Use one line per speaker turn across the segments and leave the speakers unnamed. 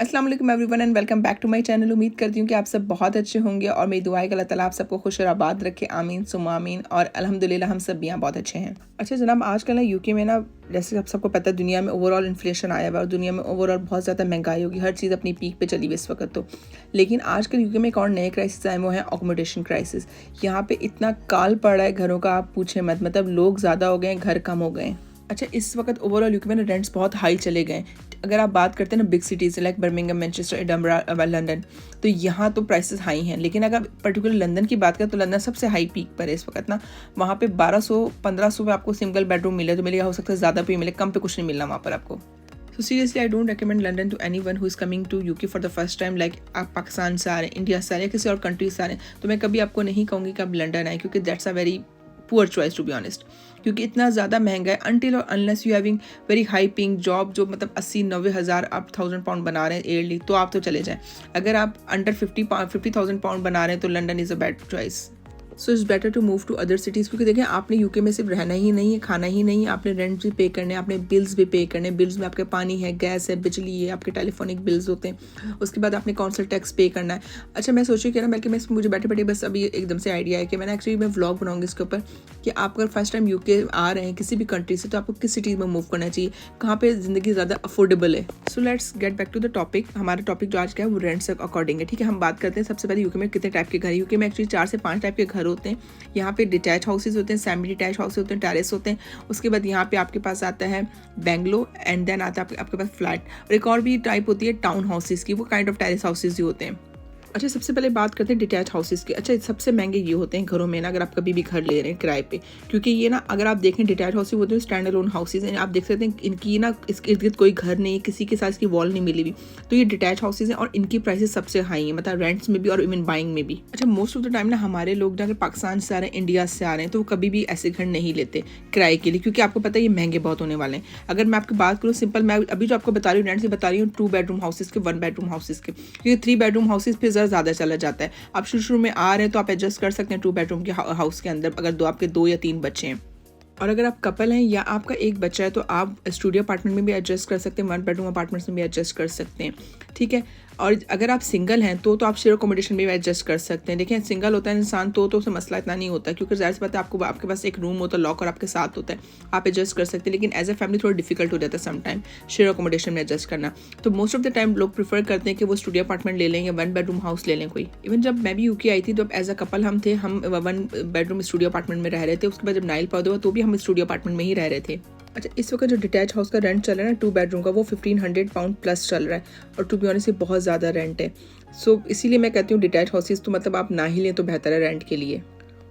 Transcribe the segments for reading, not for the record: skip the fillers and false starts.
अस्सलाम वालेकुम everyone and welcome back to my channel. उम्मीद करती हूँ कि आप सब बहुत अच्छे होंगे और मेरी दुआ है कि अल्लाह ताला आप सबको खुश और आबाद रखे। आमीन सुम्मा आमीन। और अल्हम्दुलिल्लाह हम सब भी यहाँ बहुत अच्छे हैं। अच्छा जनाब, आजकल ना यूके में ना, जैसे आप सबको पता है, दुनिया में ओवरऑल इन्फ्लेशन आया हुआ है और दुनिया में ओवरऑल बहुत ज़्यादा महंगाई होगी। हर चीज़ अपनी पीक पे चली हुई इस वक्त तो। लेकिन आजकल यूके में एक और नए क्राइसिस आए, वो है अकोमोडेशन क्राइसिस। यहाँ पे इतना काल पड़ा है घरों का, आप पूछे मत। मतलब लोग ज़्यादा हो गए हैं, घर कम हो गए हैं। अच्छा, इस वक्त ओवरऑल यूके में ना रेंट्स बहुत हाई चले गए। अगर आप बात करते हैं ना big cities like Birmingham, Manchester, Edinburgh, London, तो यहाँ तो प्राइसेस हाई हैं। लेकिन अगर पर्टिकुलर लंदन की बात करें तो लंदन सबसे हाई पीक पर है इस वक्त ना। वहाँ पे 1200-1500 पे आपको सिंगल बेडरूम मिले तो मिलेगा, हो सकता है ज़्यादा पे मिले, कम पे कुछ नहीं मिलना वहाँ पर आपको। So seriously, I don't recommend London to anyone who is coming to UK for the first time. Like आप पाकिस्तान से आ रहे हैं, इंडिया से आ रहे हैं, किसी और कंट्री से आ रहे हैं, तो मैं कभी आपको नहीं कहूँगी कि आप लंदन आए, क्योंकि that's a very poor choice to be honest. क्योंकि इतना ज़्यादा महंगा है। अनटिल और unless you having very high paying job, जो मतलब 80-90 हज़ार आप 1000 पाउंड बना रहे हैं ईयरली, तो आप तो चले जाएं। अगर आप अंडर 50,000 पाउंड बना रहे हैं तो London is a bad choice. So it's better to move to other cities. क्योंकि देखें, आपने यूके में सिर्फ रहना ही नहीं है, खाना ही नहीं है, आपने रेंट भी पे करने, आपने बिल्स भी पे करने। बिल्स में आपके पानी है, गैस है, बिजली है, आपके टेलीफोनिक बिल्स होते हैं। उसके बाद आपने काउंसिल टैक्स पे करना है। अच्छा, मैं सोची कि ना, बल्कि मैं मुझे बैठे बैठे बस अभी एकदम से आइडिया है कि मैंने एक्चुअली मैं व्लॉग बनाऊंगी इसके ऊपर कि आप अगर फर्स्ट टाइम यूके आ रहे हैं किसी भी कंट्री से, तो आपको किस सिटीज़ में मूव करना चाहिए, कहाँ पे ज़िंदगी ज़्यादा अफोर्डेबल है। So let's get back to the topic. हमारा टॉपिक जो आज का है वो रेंट्स अकॉर्डिंग है। ठीक है, हम बात करते हैं सबसे पहले यूके में कितने टाइप के घर। यूके में एक्चुअली 4 से 5 टाइप के घर होते हैं। यहाँ पे डिटैच हाउसेज होते हैं, सेमी डिटैच हाउस होते हैं, टेरेस होते हैं। उसके बाद यहाँ पे आपके पास आता है बेंगलो, एंड देन आता है आपके पास फ्लैट। और एक और भी टाइप होती है टाउन हाउसेज की, वो काइंड ऑफ टेरेस हाउसेज ही होते हैं। अच्छा, सबसे पहले बात करते हैं डिटैच हाउसेज की। अच्छा, सबसे महंगे ये होते हैं घरों में ना, अगर आप कभी भी घर ले रहे हैं किराए पे, क्योंकि ये ना, अगर आप देखें डिटैच हाउसेज होते हैं स्टैंड अलोन हाउसेज हैं। आप देख सकते हैं इनकी ना, इसके इर्द गिर्द कोई घर नहीं है, किसी के साथ इसकी वॉल नहीं मिली हुई, तो ये डिटैच हाउसेज हैं और इनकी प्राइसेस सबसे हाई हैं, मतलब रेंट्स में भी और इवन बाइंग में भी। अच्छा, मोस्ट ऑफ द टाइम ना हमारे लोग अगर पाकिस्तान से आ रहे हैं, इंडिया से आ रहे हैं, तो वो कभी भी ऐसे घर नहीं लेते किराए के लिए, क्योंकि आपको पता है ये महंगे बहुत होने वाले हैं। अगर मैं आपकी बात करूँ सिंपल, मैं अभी जो आपको बता रही हूँ रेंट से बता रही हूँ 2 बेडरूम हाउसेज के, 1 बेडरूम हाउसेज के, क्योंकि 3 बेडरूम हाउसेज पे ज़्यादा चला जाता है। आप शुरू में आ रहे हैं तो आप एडजस्ट कर सकते हैं 2 बेडरूम के हाउस के अंदर, अगर आपके 2 या 3 बच्चे हैं। और अगर आप कपल हैं या आपका एक बच्चा है तो आप स्टूडियो अपार्टमेंट में भी एडजस्ट कर सकते हैं, 1 बेडरूम अपार्टमेंट्स में भी एडजस्ट कर सकते हैं। ठीक है, और अगर आप सिंगल हैं तो आप शेयर अकोमोडेशन में भी एडजस्ट कर सकते हैं। देखिए, सिंगल होता है इंसान तो उसे मसला इतना नहीं होता, क्योंकि ज़ाहिर सी बात है आपके पास एक रूम होता है, लॉकर आपके साथ होता है, आप एडजस्ट कर सकते हैं। लेकिन एज ए फैमिली थोड़ा डिफिकल्ट हो जाता है सम टाइम शेयर अकोमोडेशन में एडजस्ट करना। तो मोस्ट ऑफ द टाइम लोग प्रीफर करते हैं कि वो स्टूडियो अपार्टमेंट ले लें या 1 बेडरूम हाउस ले लें कोई। इवन जब मैं भी यूके आई थी तो एज अ कपल हम 1 बेडरूम स्टूडियो अपार्टमेंट में रह रहे थे। उसके बाद जब नाइल पैदा हुआ तो भी हम स्टूडियो अपार्टमेंट में ही रह रहे थे। अच्छा, इस वक्त जो डिटैच हाउस का रेंट चल रहा है ना 2 बेडरूम का, वो 1500 पाउंड प्लस चल रहा है, और टू बी ऑनेस्ट ये बहुत ज़्यादा रेंट है। सो इसीलिए मैं कहती हूँ डिटैच हाउसेज तो मतलब आप ना ही लें तो बेहतर है रेंट के लिए।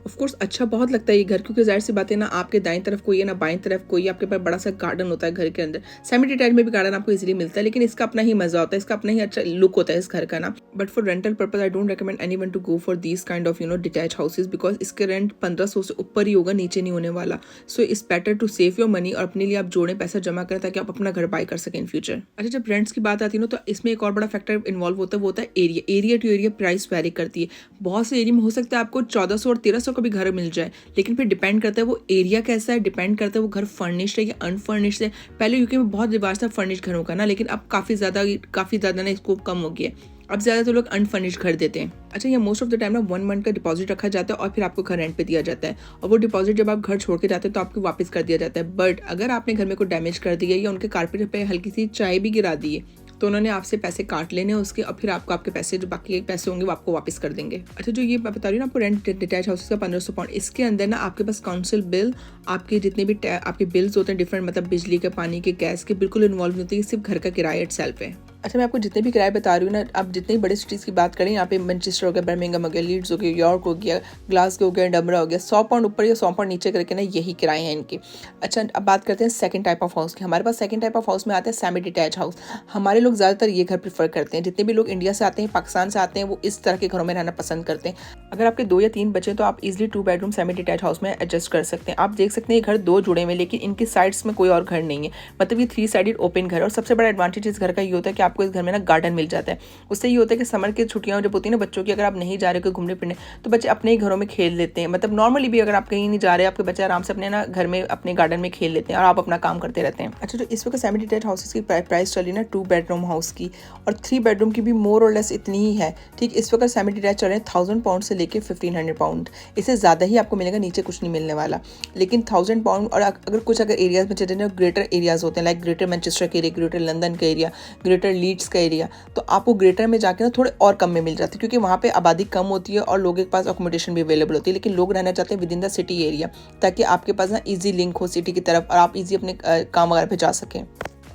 ऑफ कोर्स अच्छा बहुत लगता है ये घर, क्योंकि जाहिर सी बात है ना, आपके दाएं तरफ कोई है ना बाएं तरफ कोई, आपके पास बड़ा सा गार्डन होता है घर के अंदर। सेमी डिटैच में भी गार्डन आपको इजीली मिलता है, लेकिन इसका अपना ही मजा होता है, इसका अपना ही अच्छा लुक होता है इस घर का ना। But for rental purpose I don't recommend anyone to go for these kind of detach houses, because इसके रेंट 1500 से ऊपर ही होगा, नीचे नहीं होने वाला। So it's better to save your money और अपने लिए आप जोड़ें, पैसा जमा करें, ताकि आप अपना घर बाय कर सकें इन फ्यूचर। अच्छा, जब रेंट्स की बात आती है ना, तो इसमें एक और बड़ा फैक्टर इन्वॉल्व होता है, वो होता है area to area price vary करती है। बहुत से एरिया में हो सकता है आपको 1400 और 1300 का भी घर मिल जाए, लेकिन फिर डिपेंड करता है वो एरिया कैसा है, डिपेंड करता है वो घर फर्निश्ड है या अनफर्निश्ड है। पहले यूके में बहुत रिवाज था फर्निश्ड घरों का ना, लेकिन अब काफ़ी ज़्यादा ना स्कोप कम हो गया है। अब ज़्यादातर लोग अनफर्निश्ड घर देते हैं। अच्छा, ये मोस्ट ऑफ द टाइम ना 1 मंथ का डिपॉजिट रखा जाता है और फिर आपको घर रेंट पे दिया जाता है, और वो डिपॉजिट जब आप घर छोड़ के जाते हैं तो आपको वापस कर दिया जाता है। बट अगर आपने घर में कोई डैमेज कर दिया या उनके कारपेट पे हल्की सी चाय भी गिरा दी है, तो उन्होंने आपसे पैसे काट लेने उसके, और फिर आपको आपके पैसे जो बाकी पैसे होंगे वो आपको वापस कर देंगे। अच्छा, जो ये मैं बता रही हूँ ना आपको रेंट डिटैच हाउस का 1500 पाउंड, इसके अंदर ना आपके पास काउंसिल बिल, आपके जितने भी आपके बिल्स होते हैं डिफरेंट, मतलब बिजली के, पानी के, गैस के, बिल्कुल इन्वॉल्व नहीं होती है, सिर्फ घर का किराया इटसेल्फ है। अच्छा, मैं आपको जितने भी किराए बता रही हूँ ना, आप जितनी बड़ी सिटीज़ की बात करें, यहाँ पे मैनचेस्टर हो गया, बर्मिंघम हो गया, लीड्स हो गया, यॉर्क हो गया, ग्लासगो हो गया, एडिनबरा हो गया, 100 पाउंड ऊपर या 100 पाउंड नीचे करके ना यही किराए हैं इनके। अच्छा, अब बात करते हैं सेकंड टाइप ऑफ हाउस की। हमारे पास सेकंड टाइप ऑफ हाउस में आता है सेमी डिटैच हाउस। हमारे लोग ज़्यादातर ये घर प्रीफर करते हैं। जितने भी लोग इंडिया से आते हैं, पाकिस्तान से आते हैं, वो इस तरह के घरों में रहना पसंद करते हैं। अगर आपके 2 या 3 बच्चे तो आप easily 2 bedroom semi detach house में एडजस्ट कर सकते हैं। आप देख सकते हैं ये घर 2 जुड़े हुए, लेकिन इनकी साइड्स में कोई और घर नहीं है, मतलब ये 3 साइडेड ओपन घर है। और सबसे बड़ा एडवांटेज इस घर का ये होता है कि आपको इस घर में ना गार्डन मिल जाता है। उससे ये होता है कि समर की छुट्टियाँ जब होती है ना बच्चों की, अगर आप नहीं जा रहे हो घूमने फिरने, तो बच्चे अपने ही घरों में खेल लेते हैं। मतलब नॉर्मली भी अगर आप कहीं नहीं जा रहे, आपके बच्चे आराम से अपने ना घर में अपने गार्डन में खेल लेते हैं और आप अपना काम करते रहते हैं। अच्छा, तो इस वक्त सेमी डिटैच हाउसेस की प्राइस चली ना 2 बेडरूम हाउस की और 3 बेडरूम की भी मोर और लेस इतनी ही है। ठीक, इस वक्त सेमी डिटैच चल रहे हैं 1000 पाउंड से लेके 1500 पाउंड। इससे ज़्यादा ही आपको मिलेगा, नीचे कुछ नहीं मिलने वाला। लेकिन 1000 पाउंड और अगर कुछ अगर एरियाज में चले जाए, ग्रेटर एरियाज होते हैं लाइक ग्रेटर मैनचेस्टर का एरिया, ग्रेटर लंदन का एरिया, ग्रेटर लीड्स का एरिया, तो आपको ग्रेटर में जाके ना थोड़े और कम में मिल जाते हैं, क्योंकि वहाँ पे आबादी कम होती है और लोगों के पास अकोमोडेशन भी अवेलेबल होती है। लेकिन लोग रहना चाहते हैं with in the city area, ताकि आपके पास ना ईजी लिंक हो सिटी की तरफ और आप ईजी अपने काम वगैरह पे जा सकें।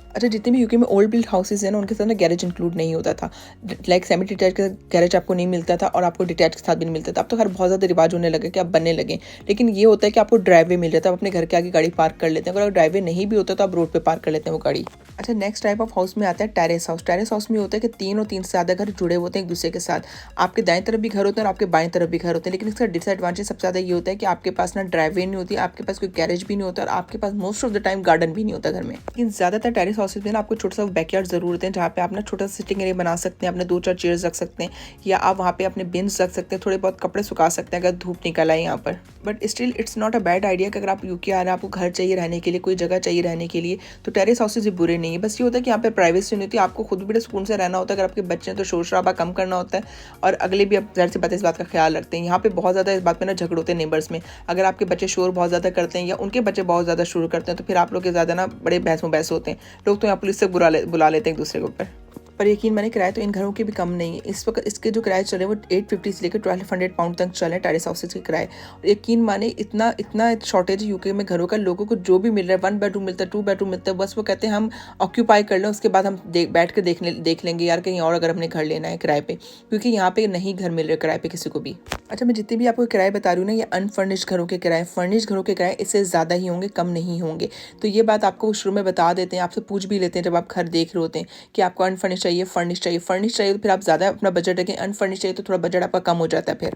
अच्छा, जितने भी यूके में ओल्ड बिल्ड हाउसेज हैं ना, उनके साथ ना गैरेज इंक्लूड नहीं होता था। लाइक सेमी डिटैच का गैरेज आपको नहीं मिलता था और आपको डिटैच के साथ भी नहीं मिलता था। अब तो खैर बहुत ज़्यादा रिवाज होने लगे कि आप बनने लगे, लेकिन ये होता है कि आपको ड्राइववे मिल जाता है, आप अपने घर के आगे गाड़ी पार्क कर लेते हैं। अगर ड्राइववे नहीं भी होता तो आप रोड पर पार्क कर लेते हैं वो गाड़ी। अच्छा, नेक्स्ट टाइप ऑफ हाउस में आता है टेरेस हाउस। टेरेस हाउस में होता है कि 3 और 3 से ज़्यादा घर जुड़े होते हैं एक दूसरे के साथ। आपके दाएं तरफ भी घर होते हैं और आपके बाएं तरफ भी घर होते हैं, लेकिन इसका डिसएडवांटेज सबसे ज़्यादा ये होता है कि आपके पास ना ड्राइववे नहीं होती, आपके पास कोई गैरेज भी नहीं होता और आपके पास most of the time garden भी नहीं होता घर में। लेकिन ज़्यादातर टेरेस हाउसेज में ना आपको छोटा सा बैकयार्ड जरूर होते हैं, जहाँ पे आप ना छोटा सा सिटिंग एरिया बना सकते हैं, अपने 2-4 चेयर्स रख सकते हैं, या आप वहाँ पे अपने बिन्स रख सकते हैं, थोड़े बहुत कपड़े सुखा सकते हैं अगर धूप निकल आए यहाँ पर। But still it's not a bad idea कि अगर आप यूके आ रहे हैं, आपको घर चाहिए रहने के लिए, कोई जगह चाहिए रहने के लिए, तो टेरेस हाउसेज भी बुरे नहीं है। बस ये होता है कि यहाँ पे प्राइवेसी नहीं होती, आपको खुद भी बड़े सुकून से रहना होता है। अगर आपके बच्चे हैं तो शोर शराबा कम करना होता है और अगले भी आप ज़ाहिर सी बात है इस बात का ख्याल रखते हैं। यहाँ पे बहुत ज़्यादा इस बात में ना झगड़ होते हैं नेबर्स में। अगर आपके बच्चे शोर बहुत ज़्यादा करते हैं या उनके बच्चे बहुत ज़्यादा शोर करते हैं, तो फिर आप लोग के ज़्यादा ना बड़े बहस में बहस होते हैं। लोग तो यहाँ पुलिस से बुला लेते हैं एक दूसरे के ऊपर। पर यकीन माने किराए तो इन घरों के भी कम नहीं है। इस वक्त इसके जो किराए चले वो 850 से लेकर 1200 पाउंड तक चले टेरेस हाउसेज के किराए। और यकीन माने इतना इतना शॉर्टेज है यूके में घरों का, लोगों को जो भी मिल रहा है 1 बेडरूम मिलता है, 2 बेडरूम मिलता है, बस वो कहते हैं हम ऑक्यूपाई कर लें, उसके बाद हम बैठ कर देख लेंगे यार कहीं और अगर हमने घर लेना है किराए पे, क्योंकि यहाँ पे नहीं घर मिल रहे किराए पे किसी को भी। अच्छा, मैं जितने भी आपको किराए बता रही हूँ ना, ये अनफर्निश घरों के किराए, फर्निश घरों के किराए इससे ज़्यादा ही होंगे, कम नहीं होंगे। तो ये बात आपको शुरू में बता देते हैं, आपसे पूछ भी लेते हैं जब आप घर देख रहे होते हैं कि आपको अनफर्निश चाहिए, फर्निश चाहिए। फर्निश चाहिए तो फिर आप ज़्यादा अपना बजट रखें, अनफर्निश चाहिए तो थोड़ा बजट आपका कम हो जाता है फिर।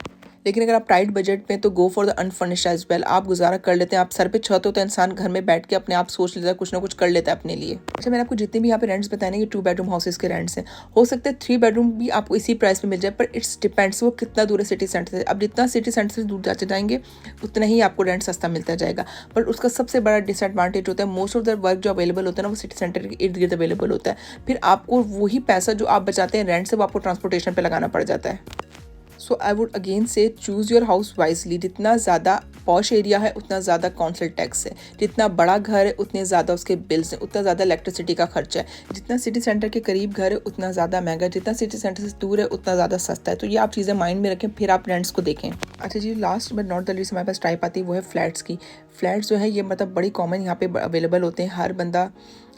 लेकिन अगर आप टाइट बजट में तो go for the unfurnished as well, आप गुजारा कर लेते हैं। आप सर पे छत होता है, इंसान घर में बैठ के अपने आप सोच लेता है, कुछ ना कुछ कर लेता है अपने लिए। अच्छा, मैंने आपको जितने भी यहाँ पे रेंट्स बताए ना, ये 2 बेडरूम हाउसेज के रेंट्स हैं। हो सकता है 3 बेडरूम भी आपको इसी प्राइस में मिल जाए, पर इट्स डिपेंड्स वो कितना दूर है सिटी सेंटर से। अब जितना सिटी सेंटर से दूर जाते जाएंगे उतना ही आपको रेंट सस्ता मिलता जाएगा। पर उसका सबसे बड़ा डिसएडवांटेज होता है मोस्ट ऑफ द वर्क जो अवेलेबल होता है ना, वो सिटी सेंटर के इर्द गिर्द अवेलेबल होता है। फिर आपको वही पैसा जो आप बचाते हैं रेंट से, वो आपको ट्रांसपोर्टेशन पे लगाना पड़ जाता है। सो आई वुड अगेन से चूज़ योर हाउस वाइजली। जितना ज़्यादा पॉश एरिया है उतना ज़्यादा काउंसिल टैक्स है, जितना बड़ा घर है उतने ज़्यादा उसके बिल्स हैं, उतना ज़्यादा इलेक्ट्रिसिटी का खर्चा है, जितना सिटी सेंटर के करीब घर है उतना ज़्यादा महंगा, जितना सिटी सेंटर से दूर है उतना ज़्यादा सस्ता है। तो ये आप चीज़ें माइंड में रखें, फिर आप रेंट्स को देखें। अच्छा जी, last but not the least हमारे पास टाइप आती है वो है फ्लैट्स की। फ्लैट्स जो है ये मतलब बड़ी कॉमन यहाँ पे अवेलेबल होते हैं। हर बंदा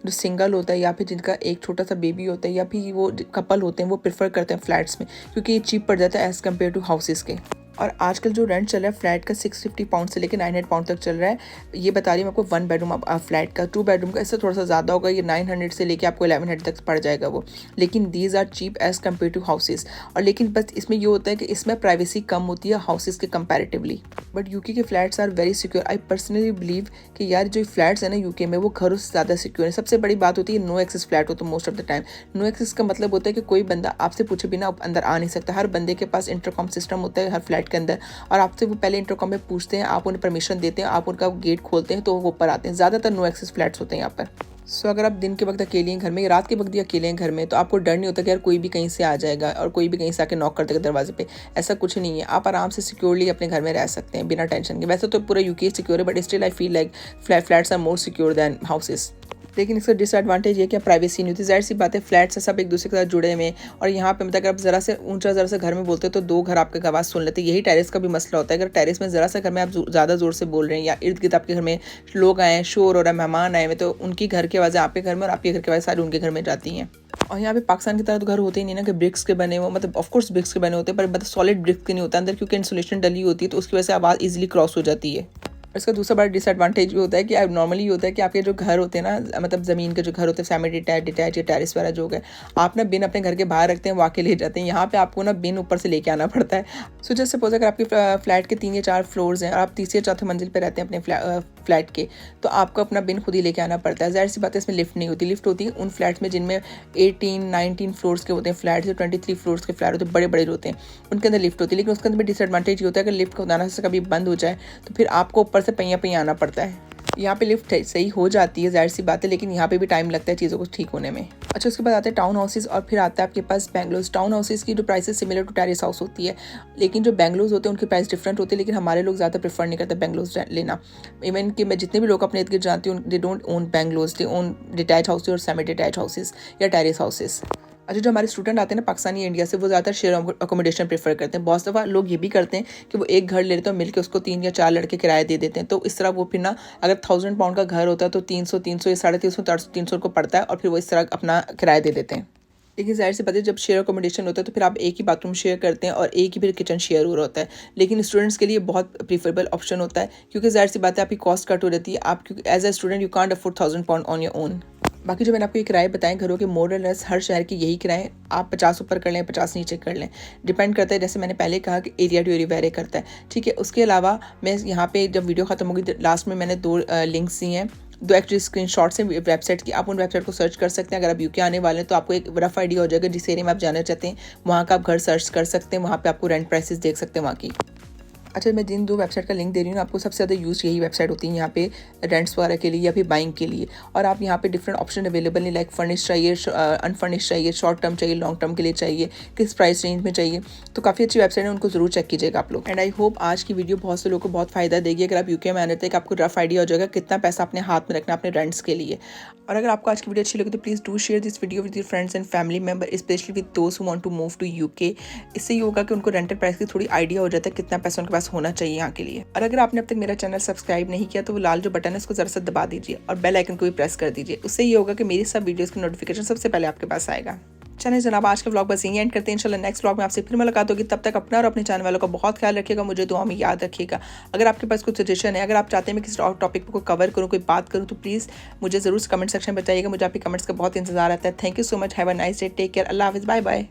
जो सिंगल होता है या फिर जिनका एक छोटा सा बेबी होता है या फिर वो कपल होते हैं, वो प्रेफर करते हैं फ्लैट्स में, क्योंकि ये चीप पड़ जाता है एज़ कम्पेयर टू हाउसेस के। और आजकल जो रेंट चल रहा है फ्लैट का 650 पाउंड से लेकर 900 पाउंड तक चल रहा है। ये बता रही हूँ आपको 1 बेडरूम फ्लैट का। 2 बेडरूम का इससे थोड़ा सा ज़्यादा होगा, ये 900 से लेके आपको 1100 तक पड़ जाएगा वो। लेकिन these are cheap as compare to houses. और लेकिन बस इसमें ये होता है कि इसमें प्राइवेसी कम होती है हाउसेस के कंपैरेटिवली। बट यूके के flats are very secure. I personally believe कि यार जो फ्लैट्स है ना यूके में, वो घरों से ज़्यादा सिक्योर है। सबसे बड़ी बात होती है नो एक्सेस फ्लैट हो तो most of the time. No access का मतलब होता है कि कोई बंदा आपसे पूछे बिना अंदर आ नहीं सकता। हर बंदे के पास इंटरकॉम सिस्टम होता है हर फ्लैट के अंदर, और आपसे वो पहले इंटरकॉम में पूछते हैं, आप उन्हें परमिशन देते हैं, आप उनका गेट खोलते हैं तो वो ऊपर आते हैं। ज़्यादातर नो एक्सेस फ्लैट्स होते हैं यहाँ पर। सो अगर आप दिन के वक्त अकेले हैं घर में, रात के वक्त भी अकेले हैं घर में, तो आपको डर नहीं होता कि यार कोई भी कहीं से आ जाएगा और कोई भी कहीं से आके नॉक कर देगा दरवाजे पे। ऐसा कुछ नहीं है, आप आराम से सिक्योरली अपने घर में रह सकते हैं बिना टेंशन के। वैसे तो पूरा यूके सिक्योर है, but still I feel like flats are more secure than houses. लेकिन इसका डिसएडवांटेज ये कि प्राइवेसी नहीं होती। जाहिर सी बात है फ्लैट्स से सब एक दूसरे के साथ जुड़े हुए हैं, और यहाँ पे मतलब अगर आप ज़रा से ऊंचा ज़रा सा घर में बोलते हो तो 2 घर आपकी आवाज़ सुन लेते हैं। यही टेरेस का भी मसला होता है। अगर टेरेस में ज़रा सा घर में आप ज़्यादा ज़ोर से बोल रहे हैं या इर्द गिर्द आपके घर में लोग आए हैं, शोर हो रहा है, मेहमान आए हुए, तो उनकी घर की आवाज़ें आपके घर में और आपके घर की आवाज़ें सारी उनके घर में जाती हैं। और यहाँ पे पाकिस्तान की तरह तो घर होते ही नहीं ना कि ब्रिक्स के बने हो, मतलब ऑफकोर्स ब्रिक्स के बने होते हैं, पर मतलब सॉलिड ब्रिक्स के नहीं होता अंदर, क्योंकि इंसुलेशन डली होती है तो उसकी वजह से आवाज़ ईजिली क्रॉस हो जाती है। इसका दूसरा बड़ा डिसएडवांटेज भी होता है कि नॉर्मली होता है कि आपके जो घर होते हैं ना, मतलब ज़मीन के जो घर होते हैं सेमी डिटैच या टेरेस वाला जो है, आप ना बिन अपने घर के बाहर रखते हैं, वाके ले जाते हैं। यहाँ पे आपको ना बिन ऊपर से लेके आना पड़ता है। सो जस्ट सपोज अगर आपके फ्लैट के 3 या 4 फ्लोर्स हैं और आप तीसरे या चौथे मंजिल पे रहते हैं अपने फ्लैट के, तो आपको अपना बिन खुद ही लेके आना पड़ता है। ज़ाहिर सी बात है इसमें लिफ्ट नहीं होती। लिफ्ट होती है उन फ्लैट्स में जिनमें 18-19 फ्लोर्स के होते हैं फ्लैट्स, जो 23 फ्लोर्स के फ्लैट होते हैं, बड़े बड़े होते हैं, उनके अंदर लिफ्ट होती है। लेकिन उसके अंदर भी डिसएडवांटेज ये होता है, अगर लिफ्ट खुदाना से कभी बंद हो जाए तो फिर आपको ऊपर से पहिया पहिया आना पड़ता है। यहाँ पे लिफ्ट सही हो जाती है, ज़ाहिर सी बात है, लेकिन यहाँ पे भी टाइम लगता है चीज़ों को ठीक होने में। अच्छा, उसके बाद आते हैं टाउन हाउसेस और फिर आता है आपके पास बेंगलोज। टाउन हाउसेस की जो prices similar to terrace house होती है, लेकिन जो बेंगलोज होते हैं उनकी प्राइस डिफरेंट होती है। लेकिन हमारे लोग ज़्यादा प्रेफर नहीं करते बेंगलोज लेना। इवन कि मैं जितने भी लोग अपने इर्द गिर्द जानती हूँ, they don't own bungalows, they own detach houses और सेमी डिटैच हाउसेस या टेरेस हाउसेस। अच्छा, जो हमारे स्टूडेंट आते हैं ना पाकिस्तानी इंडिया से, वो ज़्यादातर शेयर अकोमोडेशन प्रेफर करते हैं। बहुत दफ़ा लोग ये भी करते हैं कि वो एक घर ले लेते हैं, मिलकर उसको 3 या 4 लड़के किराया दे देते हैं। तो इस तरह वो फिर ना, अगर 1000 पाउंड का घर होता है तो 300 या 350 400 को पड़ता है, और फिर वो इस तरह अपना किराया दे देते हैं। लेकिन ज़ाहिर सी बात है जब शेयर अकोमोडेशन होता है तो फिर आप एक ही बाथरूम शेयर करते हैं और एक ही फिर किचन शेयर हो रहा होता है। लेकिन स्टूडेंट्स के लिए बहुत प्रीफरेबल ऑप्शन होता है, क्योंकि ज़ाहिर सी बात है आपकी कॉस्ट कट हो जाती है। आप क्योंकि as a student you can't afford 1000 pound on your own. बाकी जो मैंने आपको ये किराए बताएं घरों के, मोर और लेस हर शहर के यही किराए, आप 50 ऊपर कर लें 50 नीचे कर लें, डिपेंड करता है। जैसे मैंने पहले कहा कि एरिया टू एरिया वेरी करता है, ठीक है। उसके अलावा मैं यहाँ पे जब वीडियो खत्म होगी लास्ट में मैंने 2 लिंक्स दिए हैं, 2 एक्चुअली स्क्रीनशॉट्स हैं वेबसाइट की। आप उन वेबसाइट को सर्च कर सकते हैं। अगर आप यूके आने वाले हैं तो आपको एक रफ आइडिया हो जाएगा जिस एरिया में आप जाना चाहते हैं, वहाँ का आप घर सर्च कर सकते हैं, वहाँ पे आपको रेंट प्राइसेस देख सकते हैं वहाँ की। अच्छा, मैं जिन 2 वेबसाइट का लिंक दे रही हूँ आपको, सबसे ज़्यादा यूज़ यही वेबसाइट होती है यहाँ पे रेंट्स वगैरह के लिए या फिर बाइंग के लिए। और आप यहाँ पे डिफरेंट ऑप्शन अवेलेबल नहीं, लाइक फर्निश चाहिए, अनफर्निश चाहिए, शॉर्ट टर्म चाहिए, लॉन्ग टर्म के लिए चाहिए, किस प्राइस रेंज में चाहिए। तो काफ़ी अच्छी वेबसाइट है, उनको ज़रूर चेक कीजिएगा आप लोग। एंड आई होप आज की वीडियो बहुत से लोगों को बहुत फ़ायदा देगी। अगर आप यूके में आने तक आपको रफ आइडिया हो जाएगा कितना पैसा अपने हाथ में रखना अपने रेंट्स के लिए। और अगर आपको आज की वीडियो अच्छी लगी तो please do share this video with your friends and family member, specially with दोस्त who want to move to UK. इससे ये होगा कि उनको रेंटल प्राइस की थोड़ी आइडिया हो जाता है कितना पैसा उनके पास होना चाहिए यहाँ के लिए। और अगर आपने अब तक मेरा चैनल सब्सक्राइब नहीं किया तो वो लाल जो बटन है उसको ज़रा सा दबा दीजिए और बेल आइकन को भी प्रेस कर दीजिए। उससे ये होगा कि मेरी सब वीडियोज़ की नोटिफिकेशन सबसे पहले आपके पास आएगा। चलिए जनाब, आज का व्लॉग बस यहीं एंड करते हैं। इंशाल्लाह नेक्स्ट व्लॉग में आपसे फिर मुलाकात होगी। तब तक अपना और अपने चैनल वालों का बहुत ख्याल रखिएगा, मुझे दुआ में याद रखिएगा। अगर आपके पास कुछ सजेशन है, अगर आप चाहते हैं मैं किसी टॉपिक को कवर करूँ, कोई बात करूँ, तो प्लीज़ मुझे ज़रूर कमेंट सेक्शन में बताइएगा। मुझे आपके कमेंट्स का बहुत इंतजार आता है। Thank you so much. Have a nice day, take care, अल्लाह हाफिज़, बाय बाय।